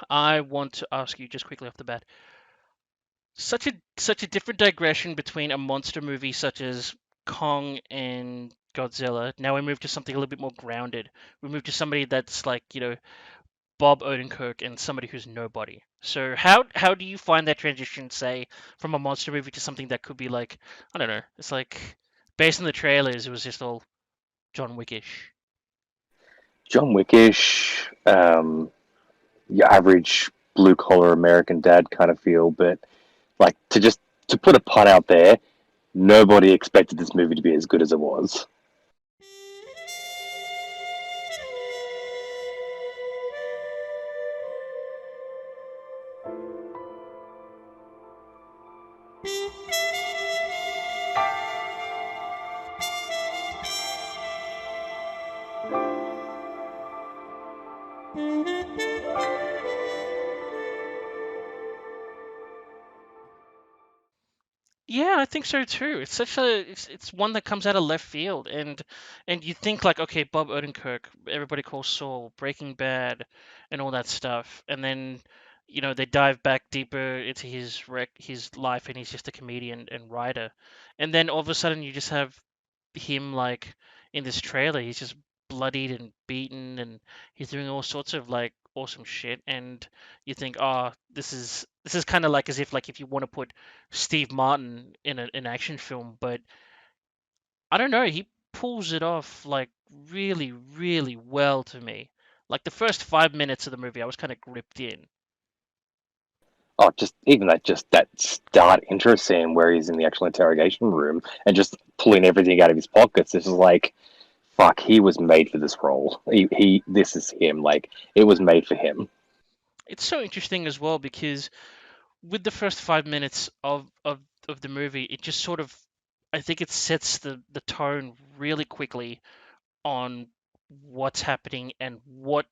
I want to ask you just quickly off the bat. Such a different digression between a monster movie such as Kong and Godzilla. Now we move to something a little bit more grounded. We move to somebody that's like, Bob Odenkirk and somebody who's nobody. So how do you find that transition, say, from a monster movie to something that could be like, I don't know, it's like based on the trailers, it was just all John Wickish. John Wickish, your average blue collar American dad kind of feel, but like to put a pun out there, nobody expected this movie to be as good as it was. Yeah, I think so too. It's one that comes out of left field, and you think like, okay, Bob Odenkirk, everybody calls Saul, Breaking Bad, and all that stuff, and then they dive back deeper into his life, and he's just a comedian and writer, and then all of a sudden you just have him like in this trailer, he's just bloodied and beaten, and he's doing all sorts of like awesome shit, and you think, oh, this is kind of like as if like if you want to put Steve Martin in an action film, but I don't know, he pulls it off like really, really well to me. Like the first 5 minutes of the movie, I was kind of gripped in. Oh, just that start intro scene where he's in the actual interrogation room and just pulling everything out of his pockets. This is like, fuck, he was made for this role. This is him. Like, it was made for him. It's so interesting as well because with the first 5 minutes of the movie, it just sort of, I think it sets the tone really quickly on what's happening and what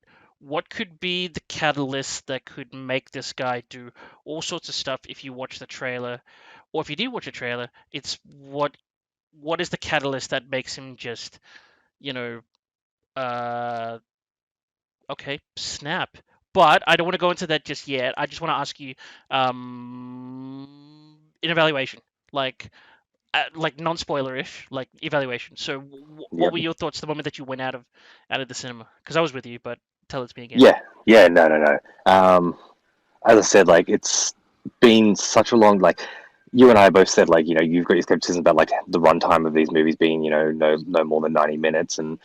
could be the catalyst that could make this guy do all sorts of stuff if you watch the trailer, or if you did watch a trailer, it's what is the catalyst that makes him just, you know, uh okay, snap. But I don't want to go into that just yet. I just want to ask you, in evaluation, like non-spoilerish, like evaluation. So, what Yep. were your thoughts the moment that you went out of the cinema? Because I was with you, but tell it to me again. Yeah. Yeah. No. No. No. As I said, like it's been such a long like you and I both said like you've got your skepticism about like the runtime of these movies being no more than 90 minutes and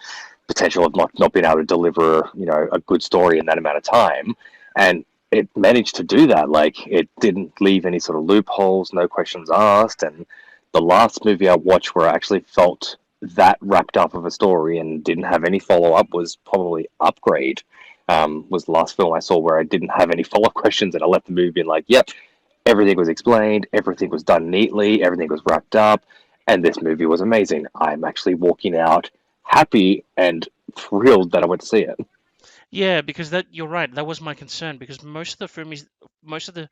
potential of not being able to deliver a good story in that amount of time, and it managed to do that. Like it didn't leave any sort of loopholes, no questions asked, and the last movie I watched where I actually felt that wrapped up of a story and didn't have any follow up was probably Upgrade. Was the last film I saw where I didn't have any follow up questions and I left the movie being like, yep, everything was explained, everything was done neatly, everything was wrapped up, and this movie was amazing. I'm actually walking out happy and thrilled that I went to see it. Yeah, because that you're right. That was my concern because most of the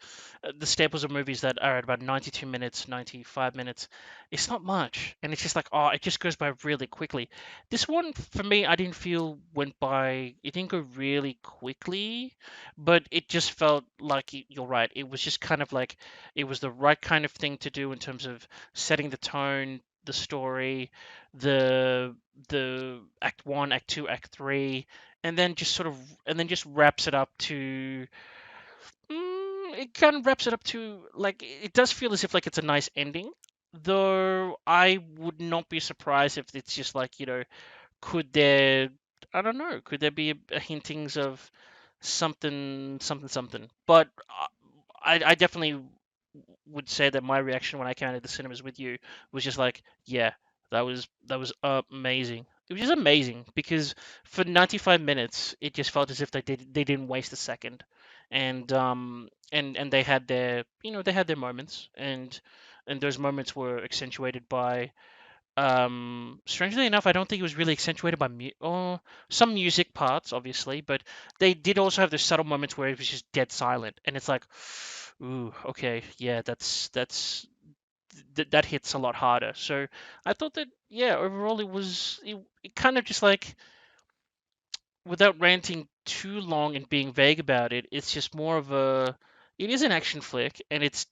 staples of movies that are at about 92 minutes, 95 minutes, it's not much, and it's just like, oh, it just goes by really quickly. This one for me, I didn't feel went by. It didn't go really quickly, but it just felt like you're right. It was just kind of like it was the right kind of thing to do in terms of setting the tone, the story, the the act one, act two, act three, and then just wraps it up to it kind of wraps it up to like it does feel as if like it's a nice ending, though I would not be surprised if it's just like, could there, I don't know, could there be a hintings of something something something, but I definitely would say that my reaction when I came out of the cinemas with you was just like, yeah, that was amazing. It was just amazing because for 95 minutes, it just felt as if they didn't waste a second, and they had their moments, and those moments were accentuated by, strangely enough, I don't think it was really accentuated by some music parts, obviously, but they did also have those subtle moments where it was just dead silent, and it's like, ooh, okay, yeah, that hits a lot harder. So I thought that, yeah, overall it kind of just like, without ranting too long and being vague about it. It's just more of a. It is an action flick, and it's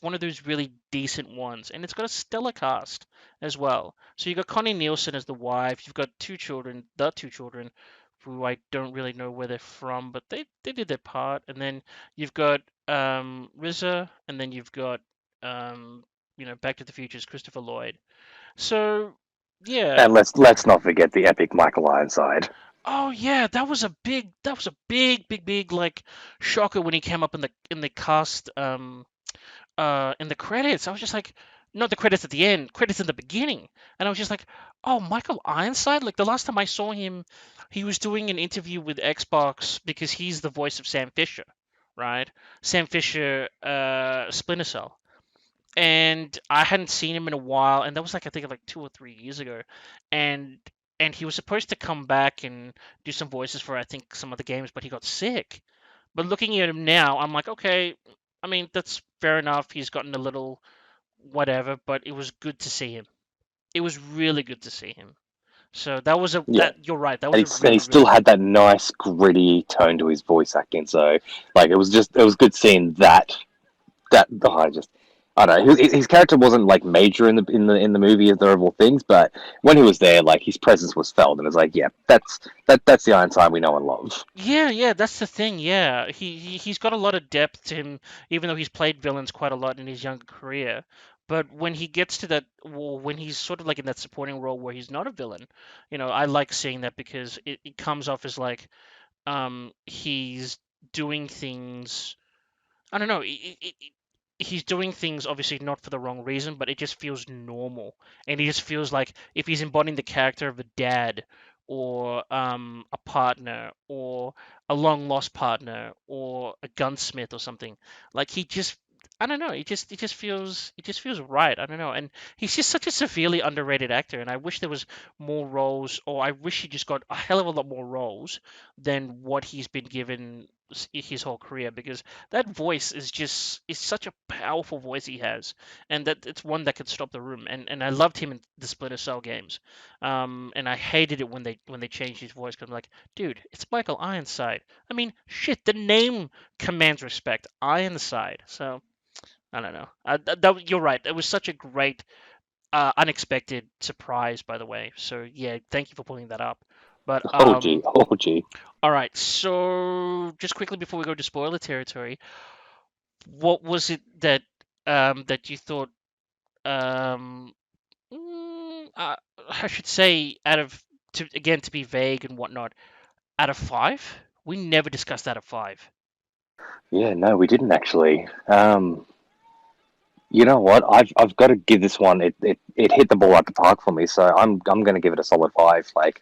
one of those really decent ones, and it's got a stellar cast as well. So you got Connie Nielsen as the wife. You've got two children, who I don't really know where they're from, but they did their part. And then you've got RZA, and then you've got Back to the Future's Christopher Lloyd. So yeah. And let's not forget the epic Michael Ironside. Oh yeah, that was a big like shocker when he came up in the cast in the credits. I was just like, not the credits at the end, credits in the beginning. And I was just like, oh, Michael Ironside? Like the last time I saw him, he was doing an interview with Xbox because he's the voice of Sam Fisher, right? Sam Fisher, Splinter Cell. And I hadn't seen him in a while, and that was like I think like 2 or 3 years ago, and he was supposed to come back and do some voices for I think some of the games, but he got sick. But looking at him now, I'm like, okay, I mean that's fair enough. He's gotten a little whatever, but it was good to see him. It was really good to see him. So that was a Yeah, that you're right. That was and a he really really still good had one. that nice gritty tone to his voice acting. So like it was good seeing that oh, I don't know. His character wasn't like major in the movie as the overall things, but when he was there, like his presence was felt, and it's like, yeah, that's the Ironside we know and love. Yeah, yeah, that's the thing. Yeah, he's got a lot of depth to him, even though he's played villains quite a lot in his younger career. But when he gets to that, well, when he's sort of like in that supporting role where he's not a villain, I like seeing that because it comes off as like he's doing things. I don't know. He's doing things obviously not for the wrong reason, but it just feels normal, and he just feels like if he's embodying the character of a dad, or a partner, or a long lost partner, or a gunsmith or something, like he just. I don't know. It just feels right. I don't know, and he's just such a severely underrated actor. And I wish there was more roles, or I wish he just got a hell of a lot more roles than what he's been given his whole career. Because that voice is such a powerful voice he has, and that it's one that could stop the room. And I loved him in the Splinter Cell games, and I hated it when they changed his voice because I'm like, dude, it's Michael Ironside. I mean, shit, the name commands respect, Ironside. So I don't know. You're right. It was such a great, unexpected surprise, by the way. So yeah, thank you for pulling that up. But Oh gee, oh gee. all right. So just quickly before we go to spoiler territory, what was it that you thought um I should say out of to be vague and whatnot, out of five? We never discussed out of five. Yeah, no, we didn't actually. You know what? I've got to give this one. It hit the ball at the park for me, so I'm going to give it a solid five. Like,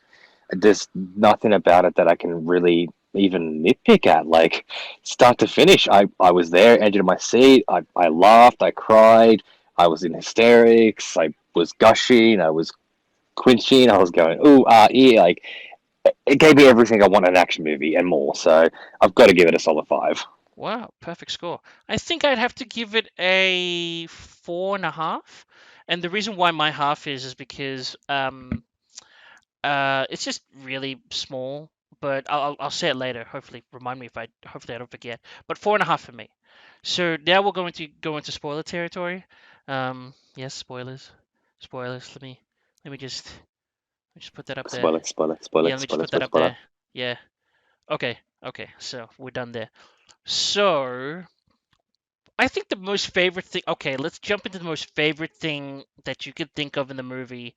there's nothing about it that I can really even nitpick at. Like, start to finish, I was there, edge of my seat. I laughed, I cried, I was in hysterics, I was gushing, I was quenching, I was going ooh yeah. Like, it gave me everything I want in an action movie and more. So I've got to give it a solid five. Wow, perfect score. I think I'd have to give it a 4.5. And the reason why my half is because it's just really small. But I'll say it later. Hopefully, remind me if I hopefully I don't forget. But 4.5 for me. So now we're going to go into spoiler territory. Yes, spoilers, spoilers. Let me just put that up there. Spoiler, spoiler, spoiler, Yeah, let me just spoiler, put that spoiler, up spoiler. there. Yeah. Okay. Okay. So we're done there. So I think the most favorite thing. Okay, let's jump into the most favorite thing that you could think of in the movie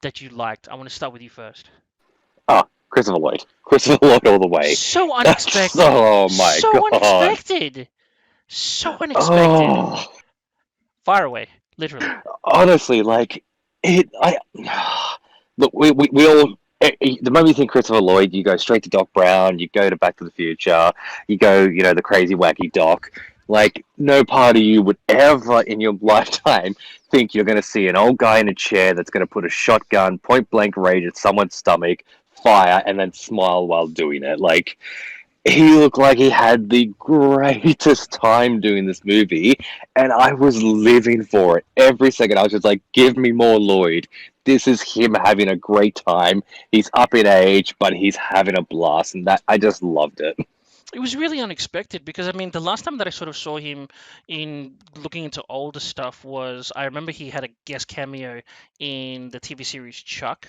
that you liked. I want to start with you first. Ah, Christopher Lloyd. Christopher Lloyd all the way. So That's unexpected. oh my So god. unexpected. So unexpected. Oh, Far away, literally. honestly, like it. I look. We all. The moment you think Christopher Lloyd, you go straight to Doc Brown. You go to Back to the Future. You go, the crazy wacky Doc. Like no part of you would ever in your lifetime think you're going to see an old guy in a chair that's going to put a shotgun point blank range at someone's stomach, fire, and then smile while doing it. Like he looked like he had the greatest time doing this movie, and I was living for it every second. I was just like, "Give me more Lloyd, this is him having a great time. He's up in age, but he's having a blast, and that I just loved it. It was really unexpected because I mean the last time that I sort of saw him in looking into older stuff was I remember he had a guest cameo in the TV series Chuck.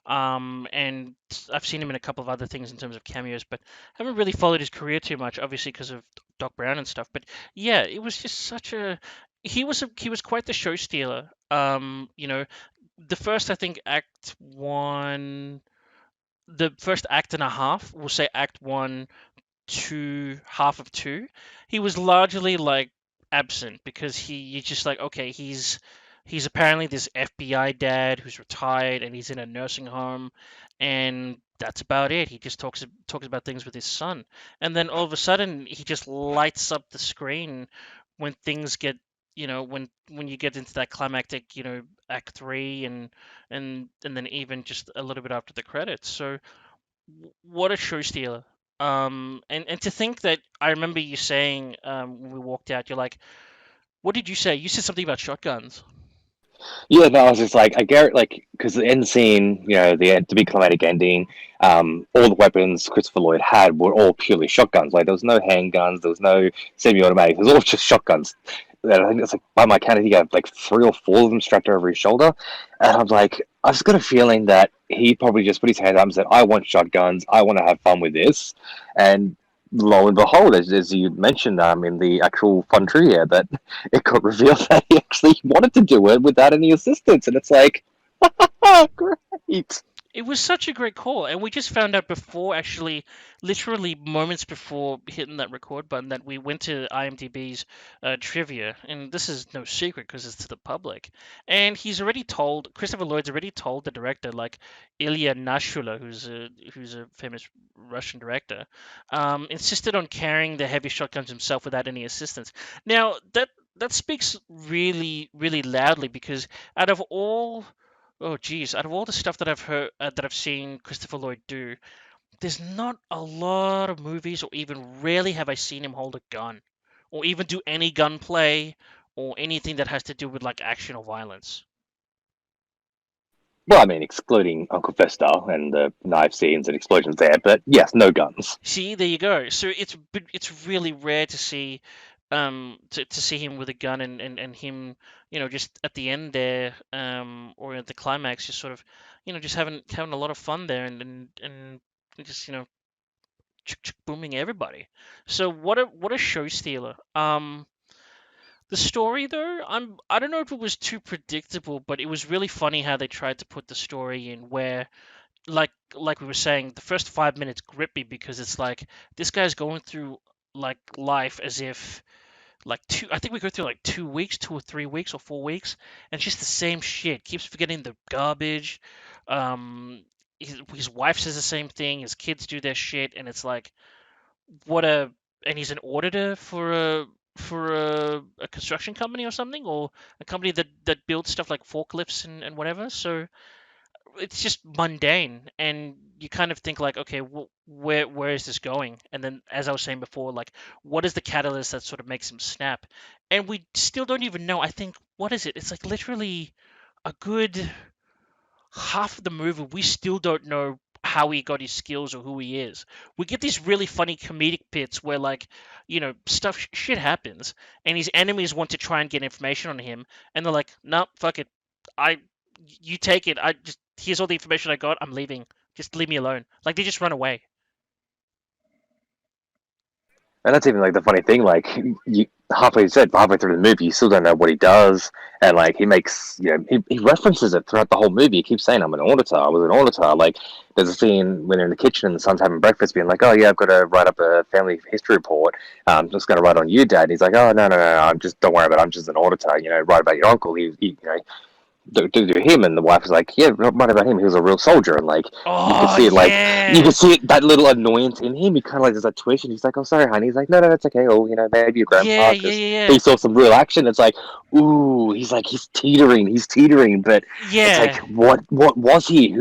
And I've seen him in a couple of other things in terms of cameos, but haven't really followed his career too much, obviously because of Doc Brown and stuff. But yeah, it was just such a he was quite the show stealer. The first I think act one, the first act and a half, we'll say act one to half of two, he was largely like absent because you're just like, okay, he's apparently this FBI dad who's retired and he's in a nursing home, and that's about it. He just talks about things with his son, and then all of a sudden he just lights up the screen when things get, when you get into that climactic, act three, and then even just a little bit after the credits. So what a show stealer. And to think that I remember you saying, when we walked out, you're like, what did you say? You said something about shotguns. Yeah, no, I was just like, I get like, because the end scene, the big climatic ending, all the weapons Christopher Lloyd had were all purely shotguns. Like, there was no handguns, there was no semi-automatic, it was all just shotguns. And I think it's like, by my count, he had like three or four of them strapped over his shoulder. And I'm like, I just got a feeling that he probably just put his hand up and said, I want shotguns, I want to have fun with this. And lo and behold, as you mentioned, in the actual fun trivia, that it got revealed that he actually wanted to do it without any assistance, and it's like, great. It was such a great call, and we just found out before, actually, literally moments before hitting that record button, that we went to IMDb's trivia, and this is no secret because it's to the public. And Christopher Lloyd's already told the director, like Ilya Nashula, who's a famous Russian director, insisted on carrying the heavy shotguns himself without any assistance. Now that speaks really, really loudly because out of all Oh geez, out of all the stuff that I've heard, that I've seen Christopher Lloyd do, there's not a lot of movies, or even rarely have I seen him hold a gun, or even do any gunplay, or anything that has to do with like action or violence. Well, excluding Uncle Fester and the knife scenes and explosions there, but yes, no guns. See, there you go. So it's really rare to see, to see him with a gun, and him, just at the end there, or at the climax, just sort of, just having a lot of fun there, and just, booming everybody. So what a show stealer. The story though, I don't know if it was too predictable, but it was really funny how they tried to put the story in where, like we were saying, the first 5 minutes grip me because it's like this guy's going through like life as if like I think we go through like 2 weeks, 2 or 3 weeks or 4 weeks, and it's just the same shit. Keeps forgetting the garbage. Um, his wife says the same thing. His kids do their shit, and it's like what a and he's an auditor for a construction company or something, or a company that builds stuff like forklifts and whatever. So it's just mundane, and you kind of think like, okay, where is this going? And then, as I was saying before, like, what is the catalyst that sort of makes him snap? And we still don't even know. I think, what is it? It's like literally a good half of the movie, we still don't know how he got his skills or who he is. We get these really funny comedic bits where, like, shit happens, and his enemies want to try and get information on him, and they're like, "No, fuck it, I, you take it. I just here's all the information I got. I'm leaving. Just leave me alone." Like they just run away. And that's even like the funny thing. Like, you halfway through the movie, you still don't know what he does, and like he makes, he references it throughout the whole movie. He keeps saying, "I'm an auditor. I was an auditor." Like, there's a scene when they're in the kitchen and the son's having breakfast, being like, "Oh yeah, I've got to write up a family history report. I'm just going to write on you, Dad." And he's like, "Oh no, no, no, no. I'm just don't worry about it. I'm just an auditor. Write about your uncle. Do him." And the wife was like, "Yeah, what about him? He was a real soldier." And like, you could Oh see it, like, you yeah, could see it, that little annoyance in him. He kind of like, there's a twitch, and he's like, "Oh, sorry, honey." He's like, "No, no, that's okay. Oh, maybe your yeah, grandpa, yeah, because yeah, he saw some real action." It's like, ooh, he's teetering, but it's like, yeah. what was he?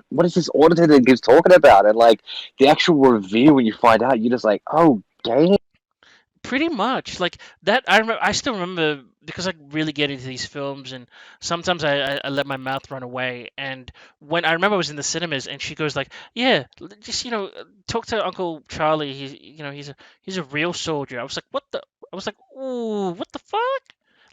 What is this auditor that he's talking about? And like the actual reveal when you find out, you're just like, oh, dang. Pretty much like that. I remember. I still remember because I really get into these films, and sometimes I let my mouth run away. And when I remember I was in the cinemas, and she goes like, "Yeah, just talk to Uncle Charlie. He's a real soldier." I was like, "What the?" I was like, "Ooh, what the fuck?"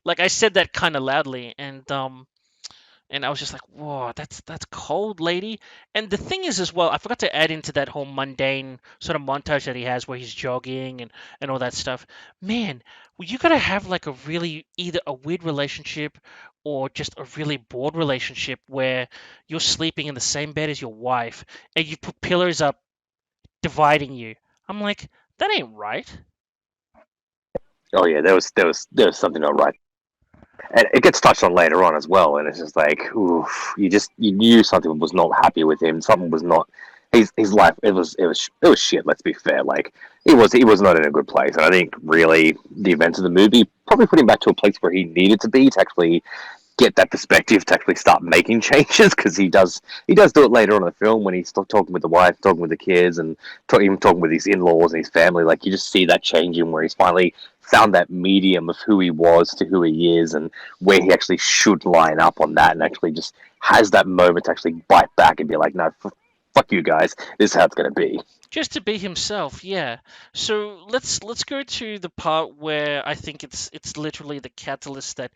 Like I said that kind of loudly, and I was just like, "Whoa, that's cold, lady." And the thing is, as well, I forgot to add into that whole mundane sort of montage that he has, where he's jogging and all that stuff. Man, you gotta have like a really either a weird relationship or just a really bored relationship where you're sleeping in the same bed as your wife and you put pillars up dividing you. I'm like, that ain't right. Oh yeah, there was something not right, and it gets touched on later on as well. And it's just like, oof, you knew something was not happy with him. Something was not his life. It was shit. Let's be fair. Like he was not in a good place. And I think really the events of the movie probably put him back to a place where he needed to be to actually get that perspective to actually start making changes, because he does do it later on in the film when he's talking with the wife, talking with the kids, and even talking with his in-laws and his family. Like you just see that change in where he's finally found that medium of who he was to who he is, and where he actually should line up on that, and actually just has that moment to actually bite back and be like, no, fuck you guys, this is how it's going to be. Just to be himself, yeah. So let's go to the part where I think it's literally the catalyst that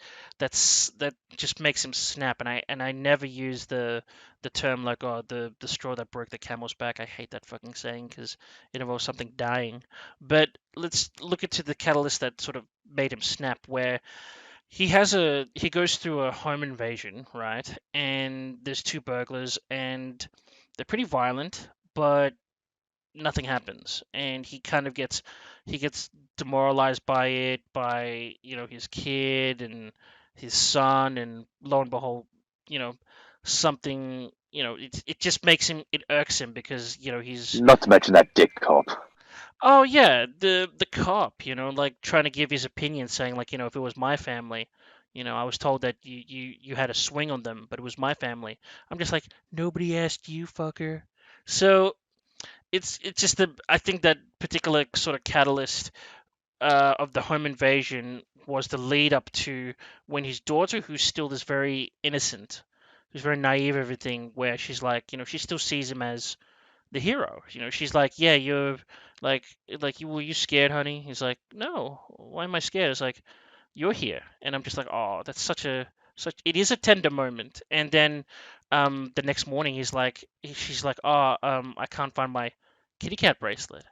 just makes him snap. And I never use the term like, oh, the straw that broke the camel's back. I hate that fucking saying because it involves something dying. But let's look into the catalyst that sort of made him snap, where he goes through a home invasion, right? And there's two burglars, and they're pretty violent, but nothing happens, and he gets demoralized by it, by his kid and his son, and lo and behold, you know something, it just makes him, it irks him because he's. Not to mention that dick cop. Oh yeah, the cop, like trying to give his opinion, saying like, if it was my family, I was told that you had a swing on them, but it was my family. I'm just like, nobody asked you, fucker. So it's just the I think that particular sort of catalyst of the home invasion was the lead up to when his daughter, who's still this very innocent, who's very naive, everything, where she's like, she still sees him as the hero. She's like, yeah, you're like you were you scared, honey? He's like, no, why am I scared? It's like, you're here, and I'm just like, oh, that's such it is a tender moment. And then the next morning she's like, oh, I can't find my kitty cat bracelet.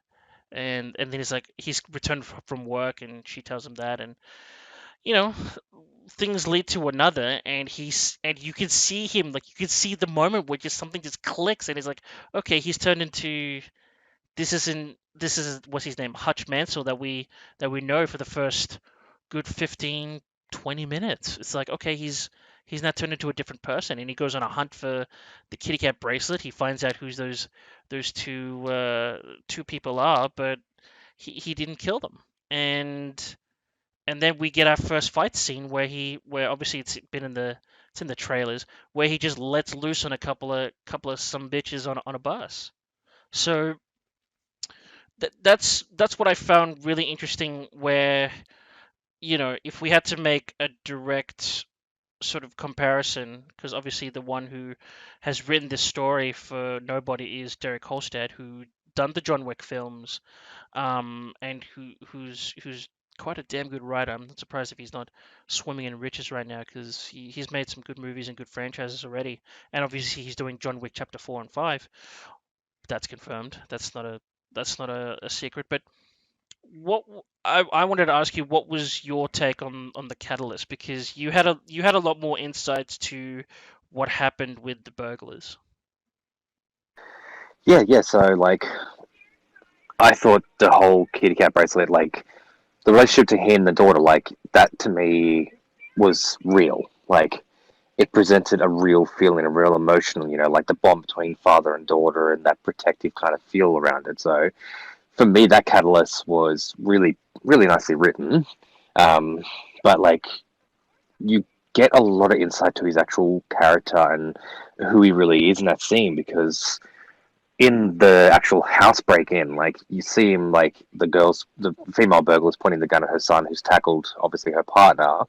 And then he's returned from work, and she tells him that, and you know things lead to another, and you can see him, like you can see the moment where just something just clicks, and he's like, okay, he's turned into, this is what's his name, Hutch Mansell, that we know for the first good 15, 20 minutes. It's like, okay, he's now turned into a different person, and he goes on a hunt for the kitty cat bracelet. He finds out who's those two people are, but he didn't kill them. And then we get our first fight scene where obviously it's in the trailers, where he just lets loose on a couple of some bitches on a bus. So that's what I found really interesting. Where if we had to make a direct sort of comparison, because obviously the one who has written this story for Nobody is Derek Holstad, who done the John Wick films, and who's quite a damn good writer. I'm not surprised if he's not swimming in riches right now, because he's made some good movies and good franchises already, and obviously he's doing John Wick Chapter 4 and 5. That's confirmed. That's not a secret. But what I wanted to ask you, what was your take on the catalyst? Because you had a lot more insights to what happened with the burglars. Yeah, yeah. So like, I thought the whole kitty cat bracelet, like the relationship to him and the daughter, like that to me was real. Like it presented a real feeling, a real emotional, like the bond between father and daughter and that protective kind of feel around it. So for me, that catalyst was really, really nicely written. Um, but like you get a lot of insight to his actual character and who he really is in that scene, because in the actual house break in, like you see him, like the female burglar's pointing the gun at her son, who's tackled obviously her partner,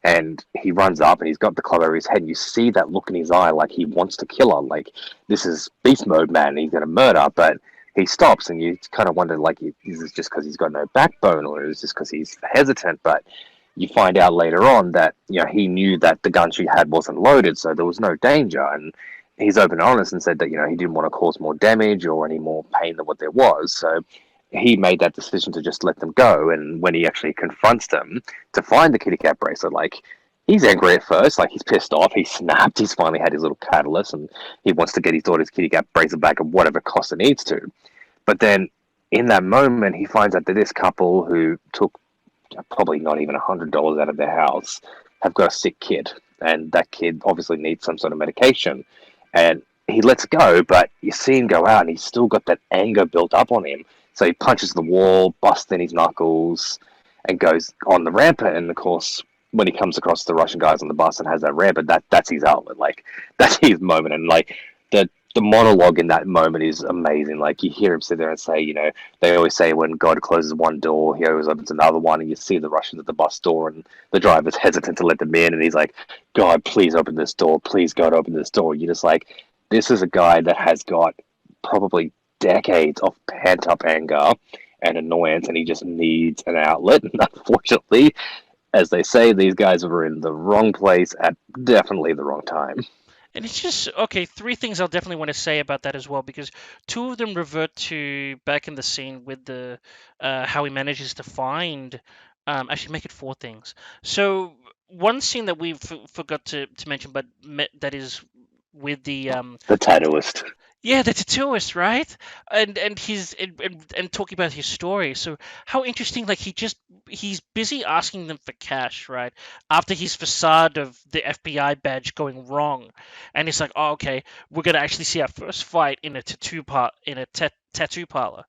and he runs up and he's got the club over his head. And you see that look in his eye, like he wants to kill her. Like this is beast mode, man. He's gonna murder, but he stops, and you kind of wonder, like, is this just because he's got no backbone, or is this because he's hesitant? But you find out later on that he knew that the gun she had wasn't loaded, so there was no danger, and he's open and honest and said that he didn't want to cause more damage or any more pain than what there was. So he made that decision to just let them go. And when he actually confronts them to find the kitty cat bracelet, like he's angry at first, like he's pissed off, he's snapped, he's finally had his little catalyst, and he wants to get his daughter's kitty cat bracelet back at whatever cost it needs to. But then in that moment, he finds out that this couple who took probably not even $100 out of their house have got a sick kid, and that kid obviously needs some sort of medication. And he lets go, but you see him go out, and he's still got that anger built up on him. So he punches the wall, busts in his knuckles, and goes on the rampant. And of course, when he comes across the Russian guys on the bus and has that rampant, that's his outlet. Like that's his moment, and like the monologue in that moment is amazing. Like you hear him sit there and say, they always say when God closes one door, he always opens another one, and you see the Russians at the bus door, and the driver's hesitant to let them in, and he's like, God, please open this door, please God, open this door. You're just like, this is a guy that has got probably decades of pent up anger and annoyance, and he just needs an outlet. And unfortunately, as they say, these guys were in the wrong place at definitely the wrong time. And it's just okay. Three things I'll definitely want to say about that as well, because two of them revert to back in the scene with the how he manages to find. Actually, make it four things. So one scene that we forgot to mention, but that is with the The tattooist. yeah, the tattooist, right? And he's and talking about his story. So how interesting! Like he's busy asking them for cash, right? After his facade of the FBI badge going wrong, and it's like, oh, okay, we're gonna actually see our first fight in a tattoo parlor.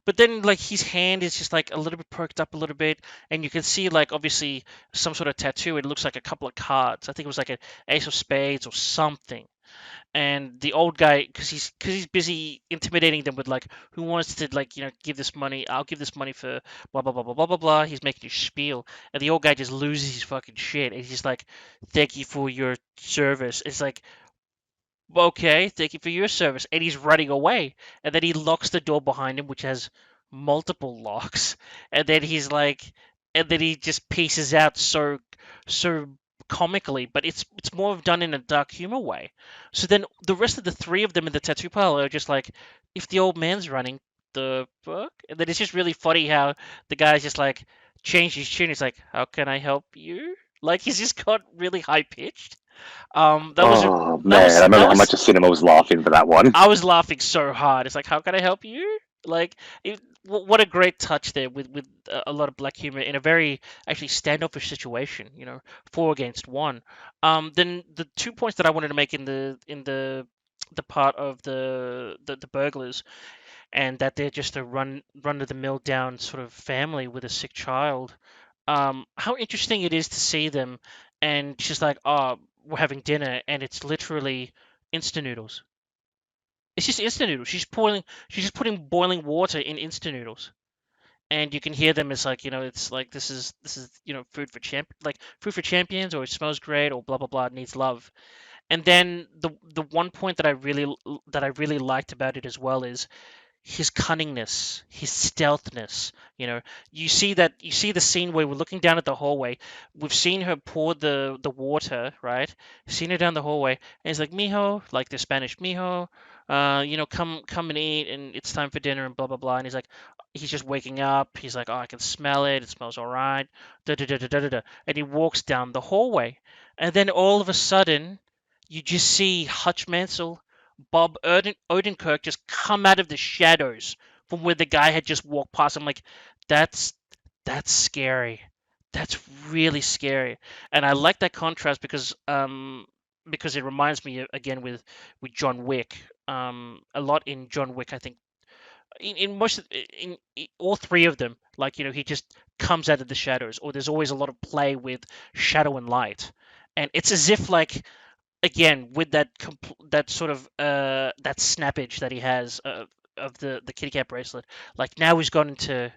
But then like his hand is just like a little bit perked up a little bit, and you can see like obviously some sort of tattoo. It looks like a couple of cards. I think it was like an ace of spades or something. And the old guy, because he's busy intimidating them with like, who wants to like give this money, I'll give this money for blah blah blah blah blah blah blah. He's making his spiel, and the old guy just loses his fucking shit, and he's like, thank you for your service. It's like, okay, thank you for your service, and he's running away, and then he locks the door behind him, which has multiple locks, and then he's like, and then he just pieces out so comically, but it's more of done in a dark humor way. So then the rest of the three of them in the tattoo parlor are just like, if the old man's running, the fuck, and then it's just really funny how the guy's just like changed his tune. He's like, how can I help you? Like he's just got really high pitched. That was a Oh man, I that remember how was much the cinema was laughing for that one. I was laughing so hard. It's like, how can I help you? Like, what a great touch there with a lot of black humor in a very actually standoffish situation. Four against one. Then the 2 points that I wanted to make in the part of the burglars, and that they're just a run of the mill down sort of family with a sick child. How interesting it is to see them, and she's like, oh, we're having dinner, and it's literally instant noodles. It's just instant noodles. She's just putting boiling water in instant noodles, and you can hear them. It's like it's like this is food for champions, or it smells great, or blah blah blah. It needs love. And then the one point that I really liked about it as well is his cunningness, his stealthness. You see the scene where we're looking down at the hallway. We've seen her pour the water, right? Seen her down the hallway, and he's like, "Mijo," like the Spanish "Mijo, come and eat, and it's time for dinner, and blah blah blah." And he's just waking up. He's like, "Oh, I can smell it. It smells all right." Da da da da da da. Da. And he walks down the hallway, and then all of a sudden, you just see Hutch Mansell, Bob Odenkirk just come out of the shadows from where the guy had just walked past. I'm like, that's that's scary. That's really scary, and I like that contrast because it reminds me again with John Wick. A lot in John Wick, I think in most in all three of them, like he just comes out of the shadows, or there's always a lot of play with shadow and light, and it's as if like again with that sort of that snappage that he has of the kitty cat bracelet. Like now he's gone into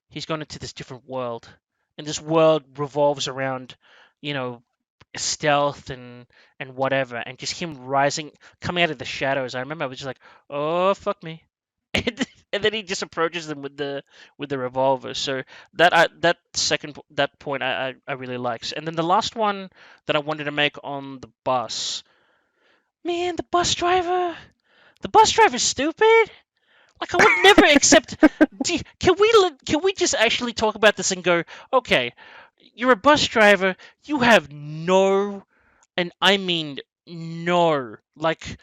this different world, and this world revolves around, you know, stealth and whatever, and just him rising, coming out of the shadows. I remember I was just like, oh fuck me, and then he just approaches them with the revolver. So that that point I really liked. And then the last one that I wanted to make on the bus, man, the bus driver's stupid. Like I would never accept. Can we just actually talk about this and go, okay, you're a bus driver. You have no, and I mean no, like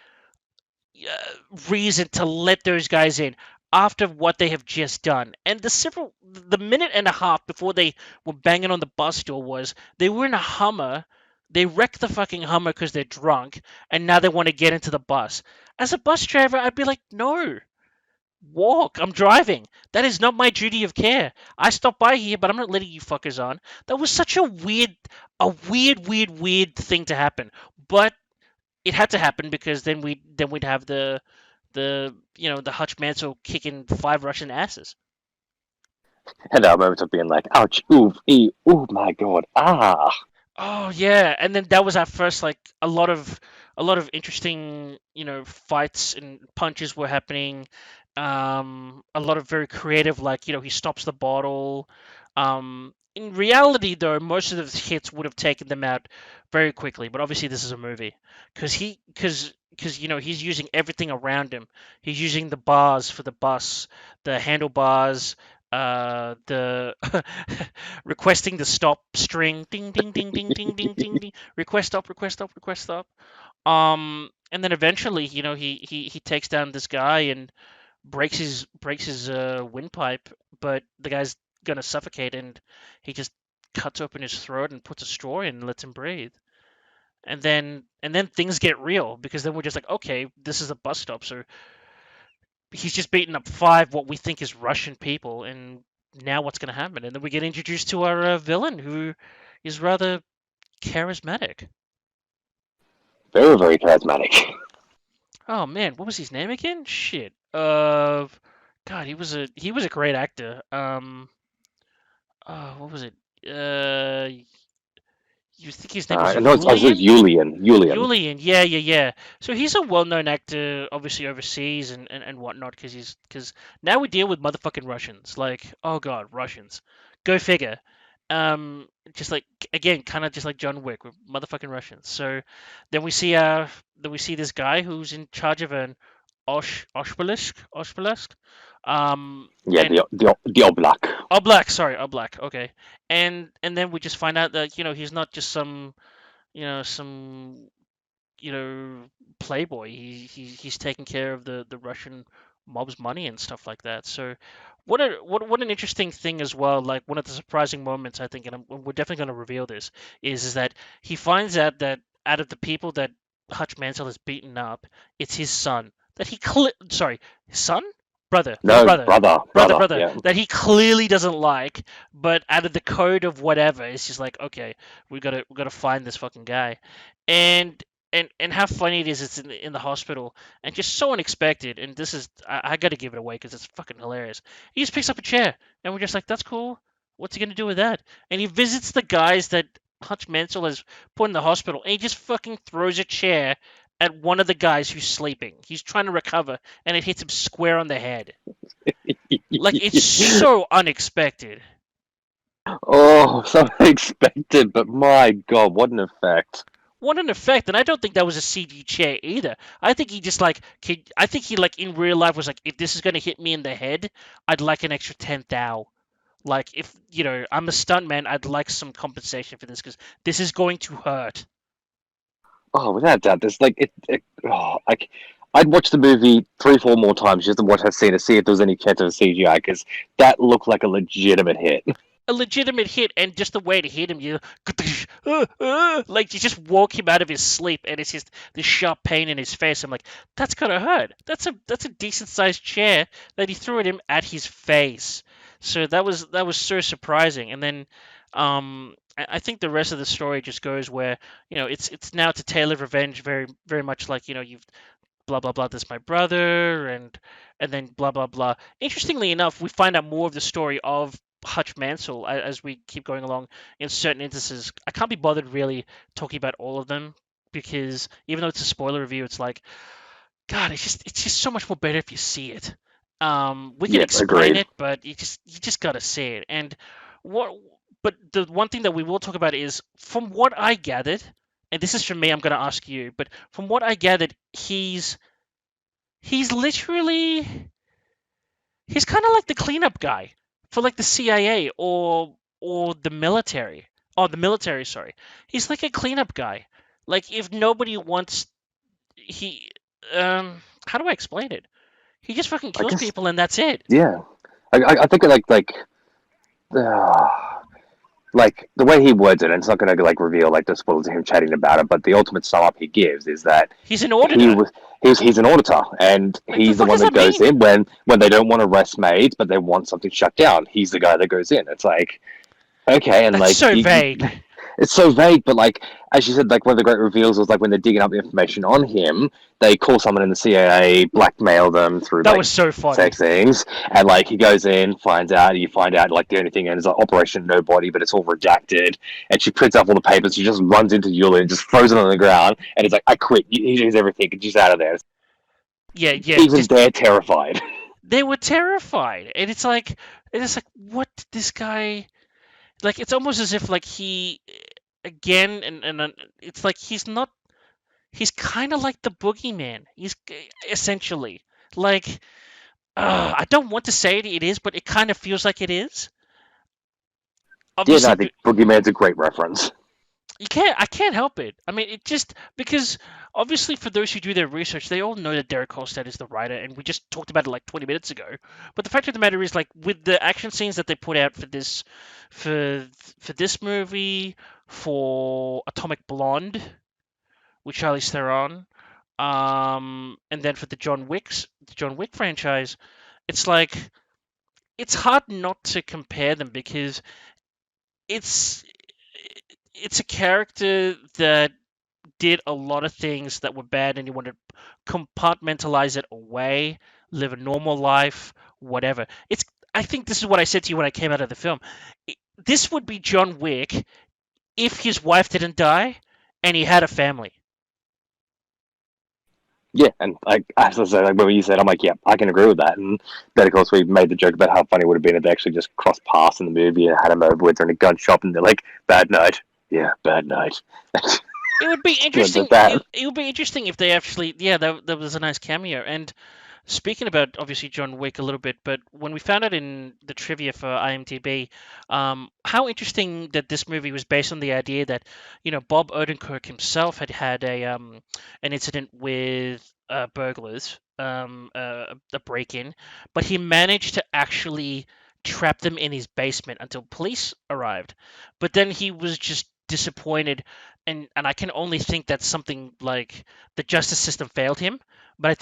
reason to let those guys in after what they have just done. And the minute and a half before they were banging on the bus door was they were in a Hummer. They wrecked the fucking Hummer because they're drunk, and now they want to get into the bus. As a bus driver, I'd be like, no, walk. I'm driving. That is not my duty of care. I stopped by here, but I'm not letting you fuckers on. That was such a weird thing to happen. But it had to happen because then we'd have the Hutch Mansell kicking 5 Russian asses. And there are moments of being like, ouch, ooh, ooh, my god, ah. Oh yeah, and then that was our first like a lot of interesting fights and punches were happening. A lot of very creative like he stops the bottle. In reality though, most of the hits would have taken them out very quickly, but obviously this is a movie because he's using everything around him. He's using the bars for the bus, the handlebars, the requesting the stop string, ding ding ding ding ding ding ding ding, request stop, request stop, request stop. And then eventually, he takes down this guy and breaks his windpipe, but the guy's gonna suffocate, and he just cuts open his throat and puts a straw in and lets him breathe. And then things get real because then we're just like, okay, this is a bus stop, so he's just beaten up 5 what we think is Russian people, and now what's going to happen? And then we get introduced to our villain, who is rather charismatic. Very, very charismatic. Oh man, what was his name again? Shit. God, he was a great actor. What was it? You think his name was No, it's Julian? Julian. Julian. Julian, yeah, yeah, yeah. So he's a well-known actor, obviously overseas and whatnot, because now we deal with motherfucking Russians. Like, oh god, Russians. Go figure. Just like again, kind of just like John Wick with motherfucking Russians. So then we see this guy who's in charge of an Oshpelisk. Yeah, And the Oblak. Oblak, sorry, Oblak. Okay, and then we just find out that he's not just some you know, playboy. He's taking care of the Russian mob's money and stuff like that. So, what an interesting thing as well. Like one of the surprising moments I think, and we're definitely going to reveal this, is that he finds out that out of the people that Hutch Mansell has beaten up, it's his son. That sorry, his son, brother, his No, brother. brother. Brother, Yeah, that he clearly doesn't like, but out of the code of whatever, it's just like, okay, we gotta find this fucking guy, and and how funny it is it's in the hospital and just so unexpected, and this is I gotta give it away because it's fucking hilarious. He just picks up a chair and we're just like, that's cool, what's he gonna do with that? And he visits the guys that Hutch Mansell has put in the hospital, and he just fucking throws a chair at one of the guys who's sleeping. He's trying to recover and it hits him square on the head. Like it's so unexpected. oh, so unexpected, but my god, what an effect. What an effect! And I don't think that was a CG chair either. I think he just like, I think he like in real life was like, if this is gonna hit me in the head, I'd like an extra 10 thou. Like if I'm a stuntman, I'd like some compensation for this because this is going to hurt. Oh, without doubt, there's like like I'd watch the movie 3, 4 more times just to watch that scene to see if there was any chance of CGI because that looked like a legitimate hit. A legitimate hit, and just the way to hit him, like you just walk him out of his sleep, and it's just this sharp pain in his face. I'm like, that's gonna hurt. That's a decent sized chair that he threw at him at his face. So that was so surprising. And then I think the rest of the story just goes where it's now to tale of revenge, very much like you've blah blah blah. This is my brother, and then blah blah blah. Interestingly enough, we find out more of the story of Hutch Mansell as we keep going along in certain instances. I can't be bothered really talking about all of them because even though it's a spoiler review, it's like God, it's just so much more better if you see it. We can Yep, explain agreed. it, but you just gotta see it. And what? But the one thing that we will talk about is from what I gathered, and this is from me. I'm gonna ask you, but from what I gathered, he's literally he's kind of like the cleanup guy for like the CIA or the military. Oh, the military, sorry. He's like a cleanup guy. Like if nobody wants he how do I explain it? He just fucking I kills guess, people and that's it. yeah. I think uh, like the way he words it, and it's not going to like reveal like the spoilers of him chatting about it, but the ultimate sum up he gives is that He's an he auditor. was he's an auditor, and Like the he's the fuck one does that that goes mean? in when they don't want to arrest maids, but they want something shut down. He's the guy that goes in. It's like okay, and That's like so vague. it's so vague, but like as you said, like one of the great reveals was like when they're digging up information on him, they call someone in the CIA, blackmail them through That like was so funny. sex things, and like he goes in, finds out, and you find out like the only thing is like Operation Nobody, but it's all redacted, and she prints out all the papers, she just runs into Yuli and just throws it on the ground, and he's like, "I quit." Here's everything, and she's out of there. Yeah, yeah, Even just they're terrified. they were terrified. And it's like what did this guy like it's almost as if like he again and it's like he's kind of like the boogeyman. He's essentially like I don't want to say it is, but it kind of feels like it is. Yeah, no, Obviously, I think Boogeyman's a great reference. I can't help it. I mean, it just because obviously for those who do their research, they all know that Derek Kolstad is the writer, and we just talked about it like 20 minutes ago. But the fact of the matter is, like with the action scenes that they put out for for this movie, for Atomic Blonde with Charlize Theron, and then for the John Wick franchise, it's like it's hard not to compare them because it's it's a character that did a lot of things that were bad and you want to compartmentalize it away, live a normal life, whatever. It's I think this is what I said to you when I came out of the film. This would be John Wick if his wife didn't die and he had a family. Yeah, and like as I said, like when you said, I'm like, yeah, I can agree with that. And then of course we made the joke about how funny it would have been if they actually just crossed paths in the movie and had him over with in a gun shop, and they're like, "Bad night, yeah, bad night." It would be Good at interesting. that. It would be interesting if they actually, yeah, that was a nice cameo. And speaking about obviously John Wick a little bit, but when we found out in the trivia for IMDb, how interesting that this movie was based on the idea that Bob Odenkirk himself had had an incident with burglars, a break-in, but he managed to actually trap them in his basement until police arrived. But then he was just disappointed, and I can only think that's something like the justice system failed him, but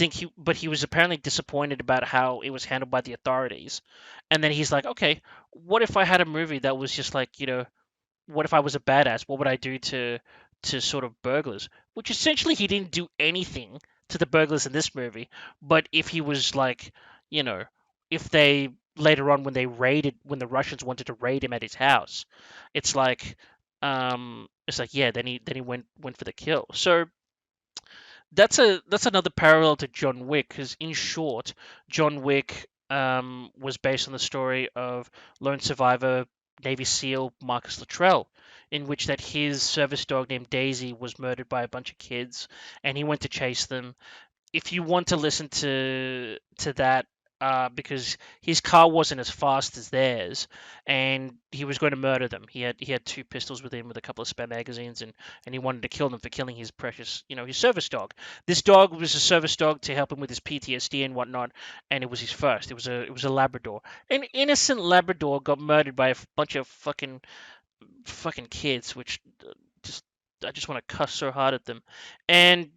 he was apparently disappointed about how it was handled by the authorities. And then he's like, okay, what if I had a movie that was just like, what if I was a badass? What would I do to sort of burglars? Which essentially he didn't do anything to the burglars in this movie. But if he was like, you know, if they later on when the Russians wanted to raid him at his house, it's like yeah, then he went for the kill. So that's another parallel to John Wick, because in short, John Wick was based on the story of lone survivor Navy SEAL Marcus Luttrell, in which that his service dog named Daisy was murdered by a bunch of kids, and he went to chase them. If you want to listen to that, because his car wasn't as fast as theirs, and he was going to murder them. He had two pistols with him with a couple of spare magazines, and he wanted to kill them for killing his precious, his service dog. This dog was a service dog to help him with his PTSD and whatnot, and it was his first. It was a Labrador. An innocent Labrador got murdered by a bunch of fucking kids, which just I just want to cuss so hard at them. And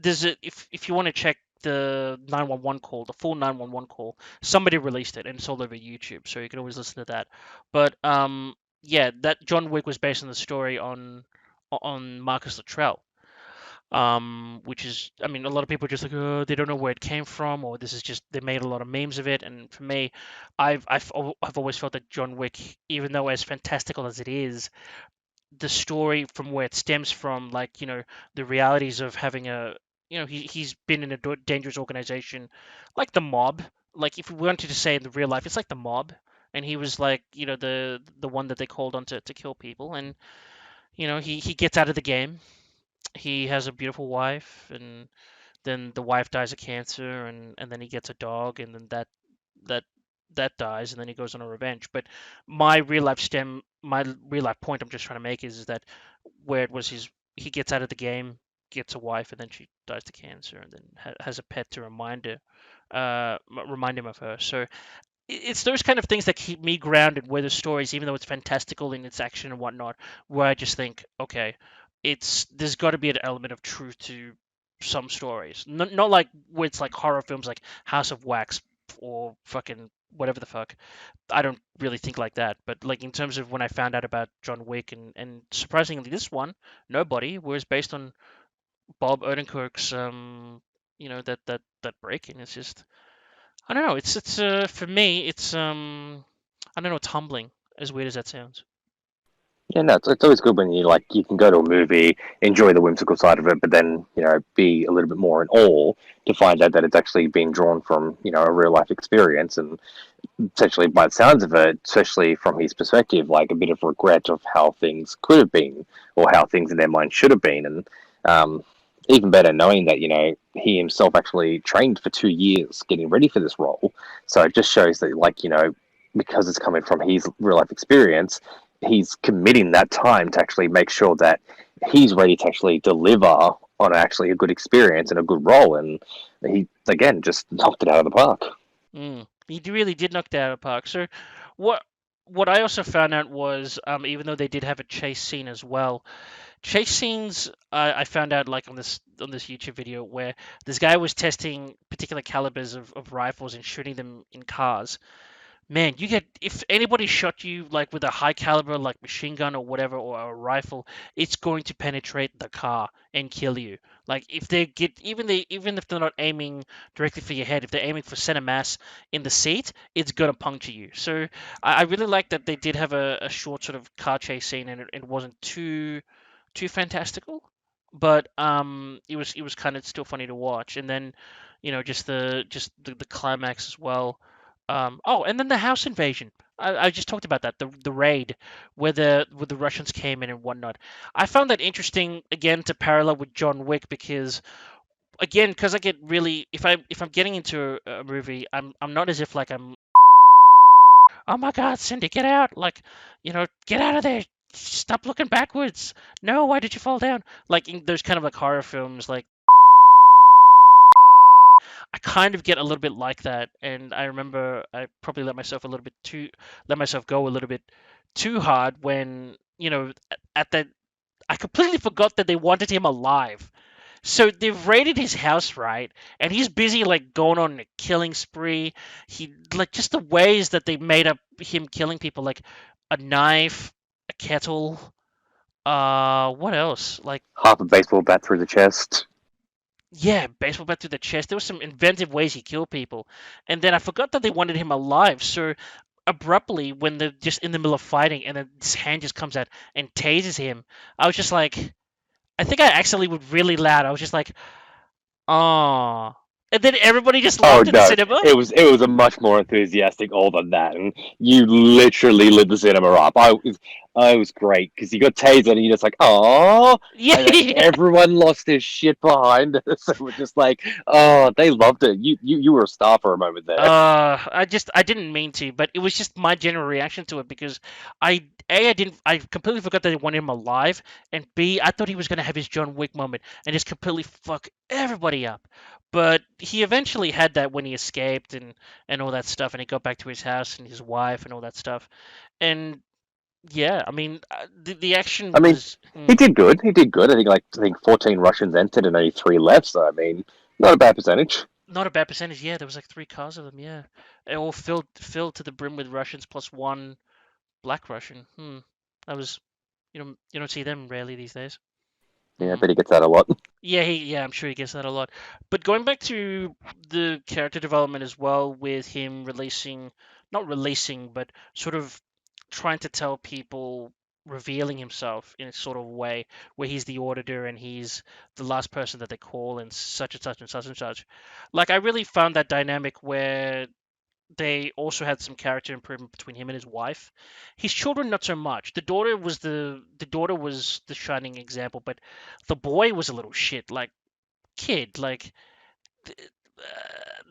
if you want to check the 911 call, the full 911 call, somebody released it and it's all over YouTube, so you can always listen to that. But yeah, that John Wick was based on the story on Marcus Luttrell. Which is, I mean, a lot of people are just like, oh, they don't know where it came from, or this is just they made a lot of memes of it. And for me, I've always felt that John Wick, even though as fantastical as it is, the story from where it stems from, like, the realities of having he's been in a dangerous organization, like the mob. Like, if we wanted to say in the real life, it's like the mob, and he was like, the one that they called on to kill people, and he gets out of the game. He has a beautiful wife, and then the wife dies of cancer, and then he gets a dog, and then that that dies, and then he goes on a revenge. But my real life point I'm just trying to make is that where it was he gets out of the game, gets a wife, and then she dies to cancer, and then has a pet to remind him of her. So it's those kind of things that keep me grounded. Where the stories, even though it's fantastical in its action and whatnot, where I just think, okay, there's got to be an element of truth to some stories. Not like where it's like horror films like House of Wax or fucking whatever the fuck. I don't really think like that. But like in terms of when I found out about John Wick, and surprisingly this one, nobody was based on Bob Odenkirk's that break-in. It's just, I don't know. It's for me, it's I don't know. It's humbling, as weird as that sounds. Yeah, no, it's always good when you can go to a movie, enjoy the whimsical side of it, but then be a little bit more in awe to find out that it's actually being drawn from a real life experience, and essentially by the sounds of it, especially from his perspective, like a bit of regret of how things could have been or how things in their mind should have been, and even better knowing that he himself actually trained for 2 years getting ready for this role. So it just shows that because it's coming from his real life experience, he's committing that time to actually make sure that he's ready to actually deliver on actually a good experience and a good role, and he again just knocked it out of the park. He really did knock it out of the park. So, what what I also found out was, even though they did have a chase scene as well, chase scenes, I found out like on this YouTube video where this guy was testing particular calibers of rifles and shooting them in cars. Man, if anybody shot you like with a high caliber like machine gun or whatever, or a rifle, it's going to penetrate the car and kill you. Like, if they get even if they're not aiming directly for your head, if they're aiming for center mass in the seat, it's gonna puncture you. So I really like that they did have a short sort of car chase scene, and it wasn't too fantastical, but it was kind of still funny to watch. And then just the climax as well. Oh, and then the house invasion. I just talked about that, the raid where the Russians came in and whatnot. I found that interesting, again, to parallel with John Wick, because again, because I get really, if I'm getting into a movie, I'm not as if like I'm, oh my God, Cindy, get out, like, get out of there, stop looking backwards, no, why did you fall down, like in those kind of like horror films, like, I kind of get a little bit like that. And I remember I probably let myself go a little bit too hard when, at that, I completely forgot that they wanted him alive. So they've raided his house, right? And he's busy like going on a killing spree. He, like, just the ways that they made up him killing people, like a knife, a kettle, what else? Like, Half a baseball bat through the chest. yeah, baseball bat through the chest. There was some inventive ways he killed people. And then I forgot that they wanted him alive. So abruptly, when they're just in the middle of fighting, and then this hand just comes out and tases him, I was just like, I think I actually was really loud. I was just like, oh. And then everybody just Oh laughed in the no, cinema. it was a much more enthusiastic all than that, and you literally lit the cinema up. I was great because you got tasered and you're just like, oh, Yeah, and then yeah. everyone lost their shit behind us. So we're just like, oh, they loved it. You were a star for a moment there. I didn't mean to, but it was just my general reaction to it, because I completely forgot that they wanted him alive, and B, I thought he was gonna have his John Wick moment and just completely fuck everybody up. But he eventually had that when he escaped, and all that stuff, and he got back to his house and his wife and all that stuff. And yeah, I mean, the I action mean, was, he did good. He did good. I think 14 Russians entered and only three left. So I mean, not a bad percentage. not a bad percentage. Yeah, there was like three cars of them. Yeah, it all filled to the brim with Russians plus one Black Russian. Hmm. That was you don't see them rarely these days. Yeah, I Mm. bet he gets that a lot. Yeah, I'm sure he gets that a lot. But going back to the character development as well, with him releasing, not releasing, but sort of trying to tell people, revealing himself in a sort of way where he's the auditor and he's the last person that they call and such and such and such and such. Like I really found that dynamic where they also had some character improvement between him and his wife. His children, not so much. The daughter was the shining example, but the boy was a little shit. Like kid, like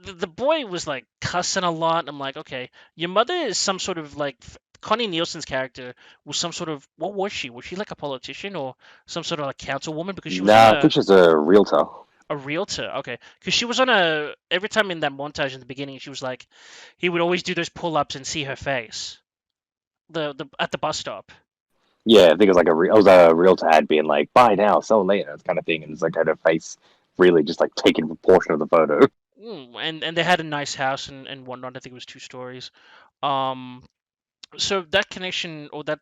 the boy was like cussing a lot. I'm like, okay, your mother is some sort of like Connie Nielsen's character was some sort of what was she? Was she like a politician or some sort of like councilwoman? Because she was on Nah, I think she's a realtor. a realtor. Okay, because she was on a every time in that montage in the beginning, she was like, he would always do those pull-ups and see her face. The at the bus stop. Yeah, I think it was like it was a realtor ad being like, buy now, sell later, kind of thing. And it's like had her face really just like taking proportion of the photo. And they had a nice house and whatnot. I think it was 2 stories. Um, so that connection or that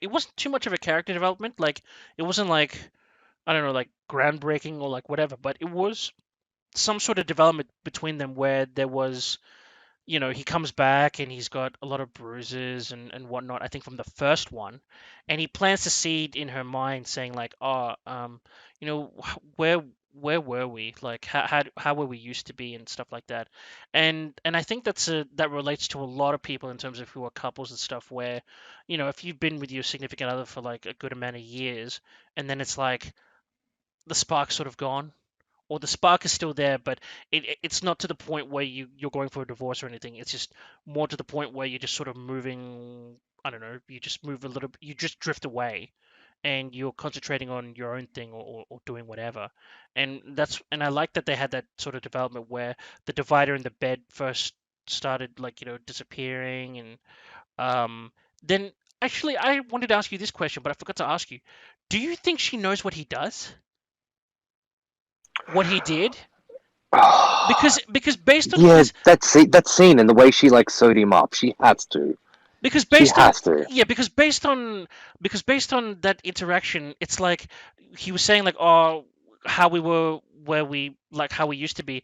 it wasn't too much of a character development. Like it wasn't like I don't know, like groundbreaking or like whatever, but it was some sort of development between them where there was he comes back and he's got a lot of bruises and whatnot, I think from the first one. And he plants a seed in her mind saying like, oh, where were we? Like how were we used to be and stuff like that. And I think that relates to a lot of people in terms of who are couples and stuff where, if you've been with your significant other for like a good amount of years and then it's like the spark's sort of gone or the spark is still there, but it's not to the point where you're going for a divorce or anything. It's just more to the point where you're just sort of moving. I don't know. You just move a little. You just drift away, and you're concentrating on your own thing or doing whatever. And I like that they had that sort of development where the divider in the bed first started like disappearing, and then actually I wanted to ask you this question, but I forgot to ask you. Do you think she knows what he does? What he did? Because based on Yeah, because that scene and the way she like sewed him up, she has to. because She based on has to. yeah because based on that interaction, it's like he was saying like, oh, how we were where we like how we used to be.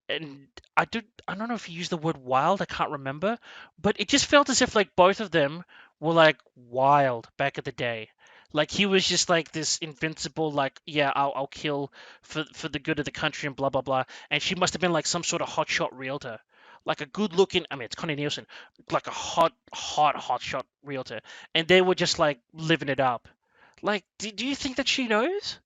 And I don't know if he used the word wild, I can't remember, but it just felt as if like both of them were like wild back in the day. Like he was just like this invincible, like, yeah, I'll kill for the good of the country and blah blah blah. And she must have been like some sort of hotshot realtor, like a good looking. I mean, it's Connie Nielsen, like a hotshot realtor, and they were just like living it up. Like, do you think that she knows?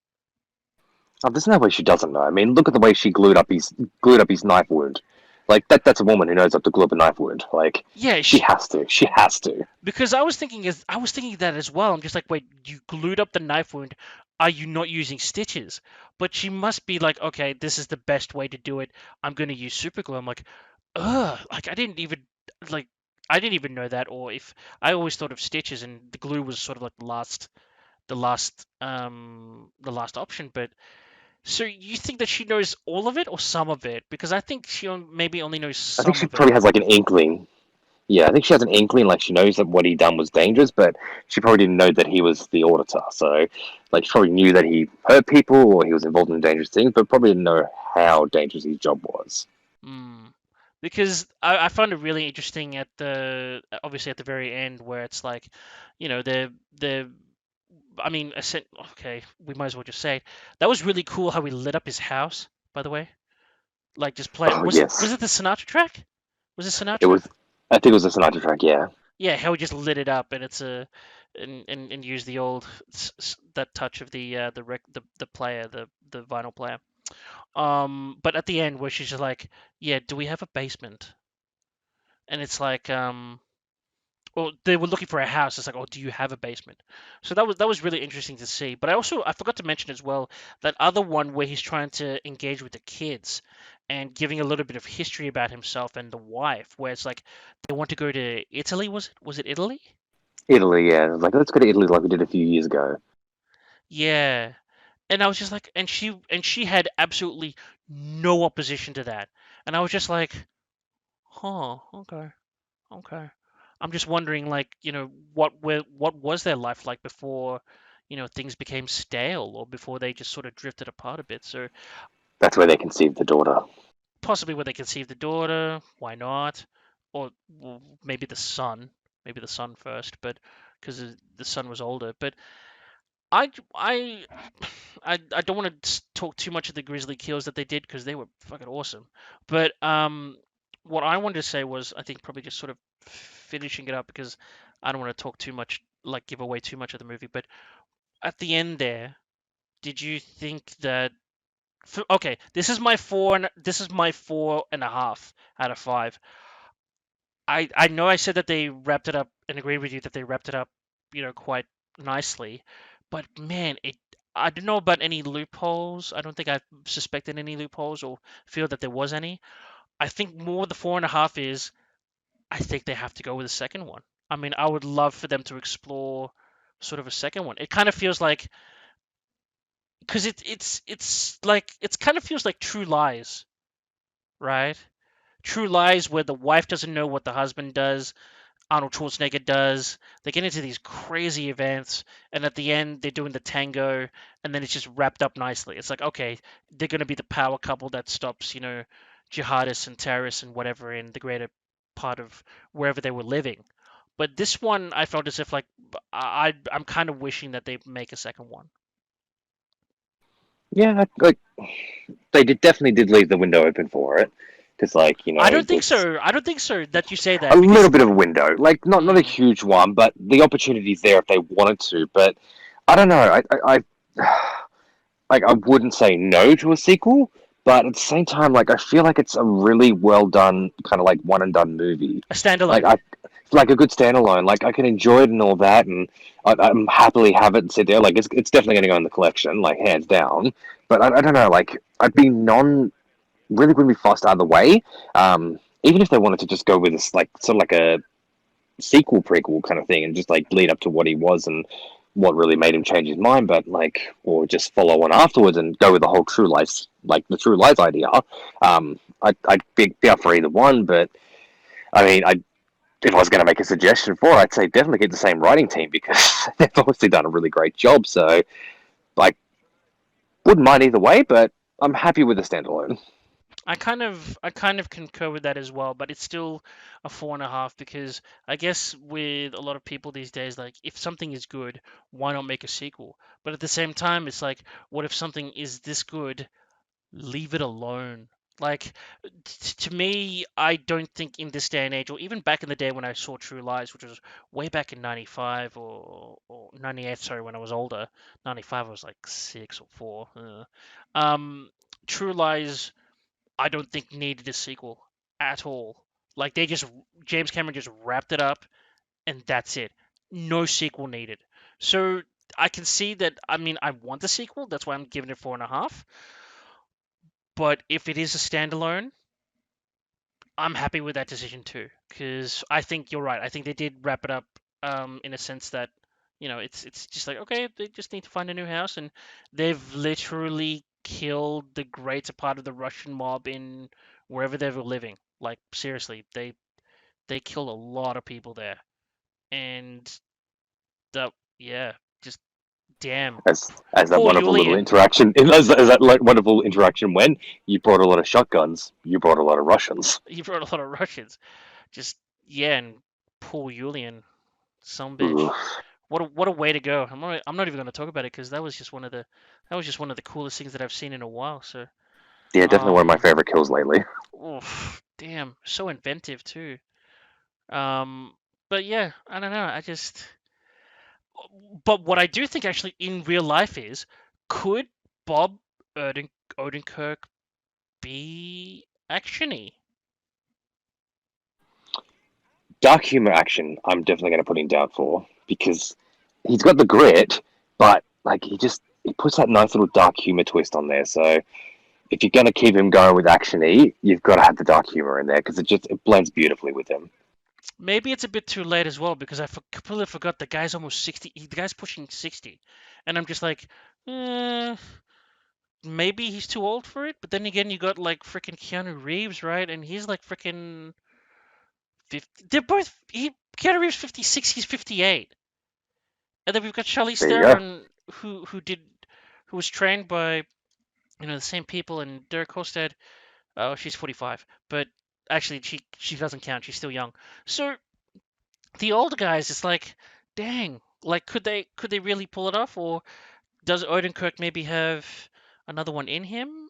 Oh, there's no way she doesn't know. I mean, look at the way she glued up his knife wound. Like that's a woman who knows how to glue up a knife wound. Like Yeah, she has to. She has to. because I was thinking that as well. I'm just like, wait, you glued up the knife wound. Are you not using stitches? But she must be like, okay, this is the best way to do it. I'm gonna use super glue. I'm like, ugh, like like I didn't even know that. Or if I always thought of stitches and the glue was sort of like the last option. But so you think that she knows all of it or some of it? Because I think she maybe only knows I think some she of it. probably has like an inkling. Yeah, I think she has an inkling, like she knows that what he done was dangerous, but she probably didn't know that he was the auditor. So, like, she probably knew that he hurt people or he was involved in dangerous things, but probably didn't know how dangerous his job was. Mm. Because I found it really interesting at the obviously at the very end where it's like, they're I mean, okay, we might as well just say it. That was really cool how he lit up his house, by the way. Like just play Oh was yes, it the Sinatra track? Was it it Sinatra? was. I think it was a Sinatra track. Yeah, Yeah, how he just lit it up and it's a and use the old that touch of the player, the vinyl player. But at the end where she's just like, yeah, do we have a basement? And it's like well, they were looking for a house. It's like, oh, do you have a basement? So that was really interesting to see. But I forgot to mention as well that other one where he's trying to engage with the kids and giving a little bit of history about himself and the wife, where it's like they want to go to Italy. Was it Italy? Italy. Yeah, like let's go to Italy like we did a few years ago. Yeah. And I was just like, and she had absolutely no opposition to that. And I was just like, huh, okay, okay. I'm just wondering, like, what was their life like before, things became stale, or before they just sort of drifted apart a bit. So That's where they conceived the daughter. possibly where they conceived the daughter, why not? Or well, maybe the son first, but because the son was older. But I, I, I don't want to talk too much of the Grizzly kills that they did because they were fucking awesome. But what I wanted to say was, I think probably just sort of finishing it up because I don't want to talk too much, like give away too much of the movie. But at the end there, did you think that? Okay, this is my 4.5 out of 5. I know I said that they wrapped it up and agreed with you that they wrapped it up, quite nicely, but man, I don't know about any loopholes. I don't think I suspected any loopholes or feel that there was any. I think more the 4.5 is I think they have to go with a second one. I mean, I would love for them to explore sort of a second one. It kind of feels like because it's like it's kind of feels like True Lies, right? True Lies where the wife doesn't know what the husband does, Arnold Schwarzenegger does. They get into these crazy events, and at the end, they're doing the tango, and then it's just wrapped up nicely. It's like, okay, they're going to be the power couple that stops, jihadists and terrorists and whatever in the greater part of wherever they were living. But this one, I felt as if like I'm kind of wishing that they make a second one. Yeah, like they definitely did leave the window open for it, because like I don't think it's so. I don't think so that you say a that little because bit of a window, like not a mm, huge one, but the opportunity's there if they wanted to. But I don't know. Like I wouldn't say no to a sequel, but at the same time, like I feel like it's a really well done kind of like one and done movie. a Like standalone. I like a good standalone. Like I can enjoy it and all that, and I'm happily have it and sit there. Like it's definitely going to go in the collection, like hands down. But I don't know. Like I'd be non really wouldn't be fussed either way. Even if they wanted to just go with this like sort of like a sequel prequel kind of thing and just like lead up to what he was and what really made him change his mind, but like or just follow on afterwards and go with the whole True Lies, like the True Lies idea. I'd be up for either one, but I mean, I if I was going to make a suggestion for it, I'd say definitely get the same writing team because they've obviously done a really great job. So I wouldn't mind either way, but I'm happy with the standalone. I kind of concur with that as well, but it's still a 4.5 because I guess with a lot of people these days, like if something is good, why not make a sequel? But at the same time, it's like, what if something is this good? Leave it alone. Like to me, I don't think in this day and age, or even back in the day when I saw True Lies, which was way back in '95 or '98, sorry, when I was older. '95 I was like 6 or 4. True Lies I don't think needed a sequel at all. Like they just James Cameron just wrapped it up and that's it. No sequel needed. So I can see that. I mean, I want the sequel. That's why I'm giving it 4.5. But if it is a standalone, I'm happy with that decision too. Because I think you're right. I think they did wrap it up in a sense that it's just like okay, they just need to find a new house, and they've literally killed the greater part of the Russian mob in wherever they were living. Like seriously, they killed a lot of people there, and that yeah, just damn. As that Poor wonderful little Yulian. interaction, as that like wonderful interaction when you brought a lot of shotguns, you brought a lot of Russians. He brought a lot of Russians. Just yeah, and poor Yulian, some bitch. Ooh. What a way to go. I'm not even going to talk about it because that was just one of the coolest things that I've seen in a while. So Yeah, definitely one of my um, favorite kills lately. oof, damn, so inventive too. Um, but yeah, I don't know. But what I do think actually in real life is, could Bob Odenkirk be actiony? Dark humor action, I'm definitely going to put him down for because he's got the grit, but like he puts that nice little dark humor twist on there. So if you're going to keep him going with actiony, you've got to have the dark humor in there because it blends beautifully with him. Maybe it's a bit too late as well because completely forgot the guy's almost 60. The guy's pushing 60, and I'm just like, eh, maybe he's too old for it. But then again, you got like freaking Keanu Reeves, right? And he's like freaking 50. They're both. Keanu Reeves 56, he's 58. And then we've got Charlize There you go. Theron, who was trained by the same people, and Derek Hosted. Oh, she's 45, but actually she doesn't count. She's still young. So the older guys, it's like, dang, like could they really pull it off, or does Odenkirk maybe have another one in him?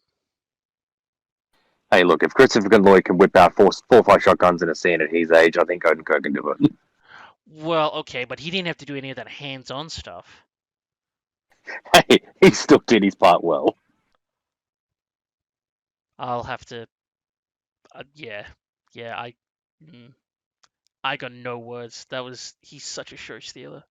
Hey, look, if Christopher Lloyd can whip out four or five shotguns in a scene at his age, I think Odenkirk can do it. Well, okay, but he didn't have to do any of that hands-on stuff. Hey, he still did his part well. I'll have to, yeah, yeah. Mm, I got no words. He's such a show stealer.